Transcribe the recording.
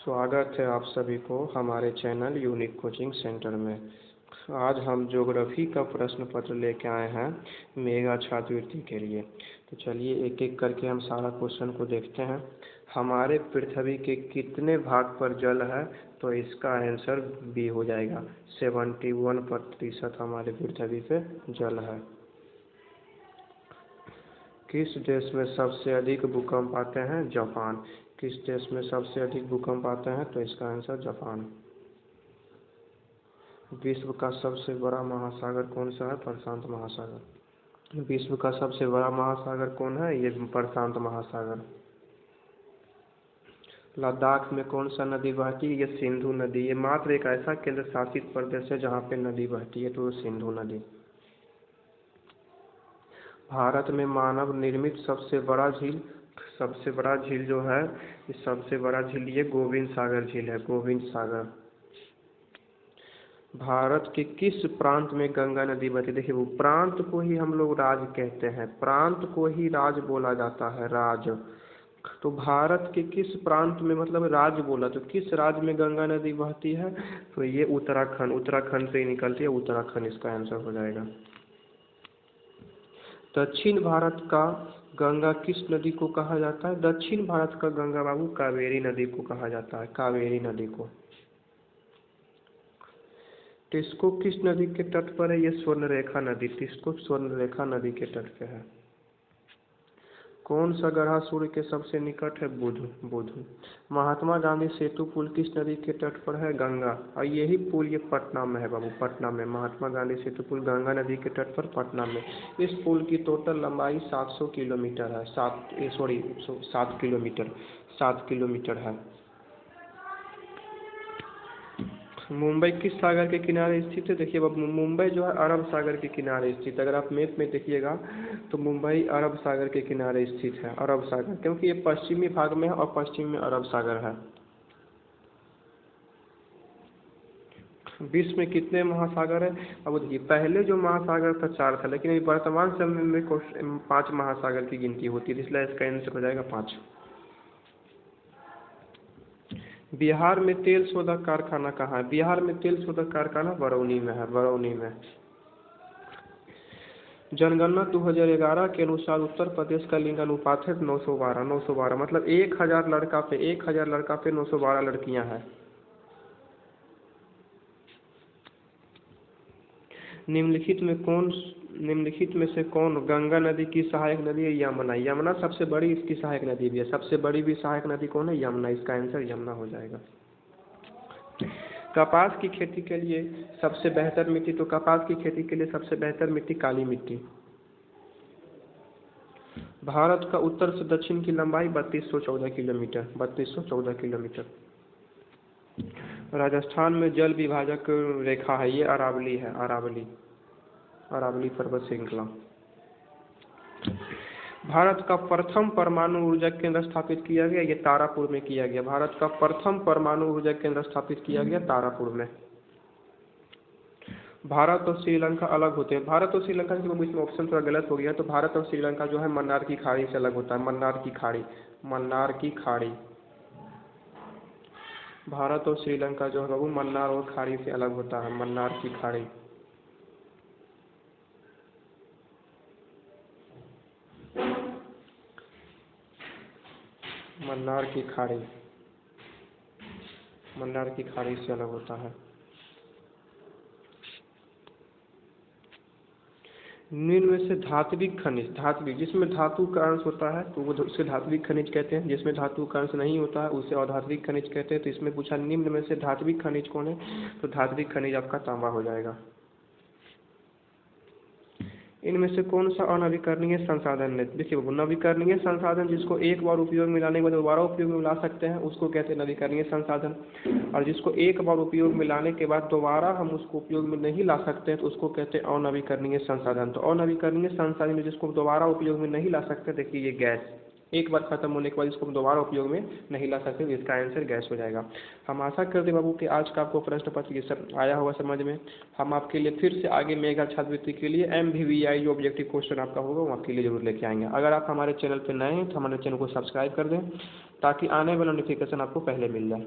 स्वागत है आप सभी को हमारे चैनल यूनिक कोचिंग सेंटर में। आज हम ज्योग्राफी का प्रश्न पत्र लेके आए हैं मेगा छात्रवृत्ति के लिए। तो चलिए एक एक करके हम सारा क्वेश्चन को देखते हैं। हमारे पृथ्वी के कितने भाग पर जल है? तो इसका आंसर बी हो जाएगा। 71% हमारे पृथ्वी पे जल है। किस देश में सबसे अधिक भूकंप आते हैं? जापान। किस देश में सबसे अधिक भूकंप आते हैं? तो इसका आंसर जापान। विश्व का सबसे बड़ा महासागर कौन सा है? प्रशांत महासागर। विश्व का सबसे बड़ा महासागर कौन है? ये प्रशांत महासागर। लद्दाख में कौन सा नदी बहती है? ये सिंधु नदी। ये मात्र एक ऐसा केंद्र शासित प्रदेश है जहाँ पे नदी बहती है, तो सिंधु नदी। भारत में मानव निर्मित सबसे बड़ा झील जो है, सबसे बड़ा झील ये गोविंद सागर झील है, गोविंद सागर। भारत के किस प्रांत में गंगा नदी बहती है? देखिए, वो प्रांत को ही हम लोग राज कहते हैं, प्रांत को ही राज बोला जाता है, राज। तो भारत के किस प्रांत में, मतलब राज्य बोला, तो किस राज्य में गंगा नदी बहती है? तो ये उत्तराखंड, उत्तराखंड से ही निकलती है, उत्तराखंड इसका आंसर हो जाएगा। दक्षिण भारत का गंगा किस नदी को कहा जाता है? दक्षिण भारत का गंगा बाबू कावेरी नदी को कहा जाता है, कावेरी नदी को। टिस्को किस नदी के तट पर है? ये स्वर्णरेखा नदी, टिस्को स्वर्णरेखा नदी के तट पे है। कौन सा ग्रह सूर्य के सबसे निकट है? बुध, बुध। महात्मा गांधी सेतु पुल किस नदी के तट पर है? गंगा। और यही पुल ये पटना में है बाबू, पटना में। महात्मा गांधी सेतु पुल गंगा नदी के तट पर पटना में। इस पुल की टोटल लंबाई 700 किलोमीटर है, 7 किलोमीटर है। मुंबई किस सागर के किनारे स्थित है? देखिए बाबू, मुंबई जो है अरब सागर के किनारे स्थित है। अगर आप मैप में देखिएगा तो मुंबई अरब सागर के किनारे स्थित है, अरब सागर, क्योंकि ये पश्चिमी भाग में है और पश्चिम में अरब सागर है। विश्व में कितने महासागर है? अब देखिए, पहले जो महासागर था 4 था, लेकिन अभी वर्तमान समय में 5 महासागर की गिनती होती है, इसलिए इसका आंसर हो जाएगा 5। बिहार में तेल शोधक कारखाना कहाँ है? बिहार में तेल शोधक कारखाना बरौनी में है, बरौनी में। जनगणना 2011 के अनुसार उत्तर प्रदेश का लिंग अनुपात है 912, 912 मतलब 1000 लड़का पे 912 लड़कियां हैं। निम्नलिखित में से कौन गंगा नदी की सहायक नदी है? यमुना। यमुना सबसे बड़ी इसकी सहायक नदी भी है। सबसे बड़ी भी सहायक नदी कौन है? यमुना। इसका आंसर यमुना हो जाएगा। कपास की खेती के लिए सबसे बेहतर मिट्टी, तो कपास की खेती के लिए सबसे बेहतर मिट्टी काली मिट्टी। भारत का उत्तर से दक्षिण की लंबाई 3214 किलोमीटर, 3214 किलोमीटर। राजस्थान में जल विभाजक रेखा है, ये अरावली है, अरावली, अरावली पर्वत श्रृंखला। भारत का प्रथम परमाणु ऊर्जा केंद्र स्थापित किया गया, ये तारापुर में किया गया। भारत का प्रथम परमाणु ऊर्जा केंद्र स्थापित किया गया तारापुर में। भारत और श्रीलंका अलग होते हैं। भारत और श्रीलंका के बीच में ऑप्शन थोड़ा गलत हो गया, तो भारत और श्रीलंका जो है मन्नार की खाड़ी से अलग होता है, मन्नार की खाड़ी, मन्नार की खाड़ी। भारत और श्रीलंका जो है वो मन्नार और खाड़ी से अलग होता है, मन्नार की खाड़ी। मन्नार की खाड़ी, मन्नार की खाड़ी से अलग होता है। निम्न में से धात्विक खनिज, धात्विक जिसमें धातु का अंश होता है तो वो उसे धात्विक खनिज कहते हैं, जिसमें धातु का अंश नहीं होता है उसे अधात्विक खनिज कहते हैं। तो इसमें पूछा निम्न में से धात्विक खनिज कौन है? तो धात्विक खनिज आपका तांबा हो जाएगा। इनमें से कौन सा अनवीकरणीय संसाधन है? देखिए, नवीकरणीय संसाधन जिसको एक बार उपयोग में लाने के बाद दोबारा उपयोग में ला सकते हैं उसको कहते हैं नवीकरणीय संसाधन, और जिसको एक बार उपयोग में लाने के बाद दोबारा हम उसको उपयोग में नहीं ला सकते हैं तो उसको कहते हैं अनवीकरणीय संसाधन। तो अनवीकरणीय संसाधन जिसको दोबारा उपयोग में नहीं ला सकते, देखिए ये गैस, एक बार खत्म होने के बाद इसको हम दोबारा उपयोग में नहीं ला सकते, इसका आंसर गैस हो जाएगा। हम आशा करते बाबू कि आज का आपको प्रश्न पत्र ये सब आया होगा समझ में। हम आपके लिए फिर से आगे मेगा छात्रवृत्ति के लिए MVVI जो ऑब्जेक्टिव क्वेश्चन आपका होगा वो आपके लिए जरूर लेके आएंगे। अगर आप हमारे चैनल पर नए हैं तो हमारे चैनल को सब्सक्राइब कर दें ताकि आने वाला नोटिफिकेशन आपको पहले मिल जाए।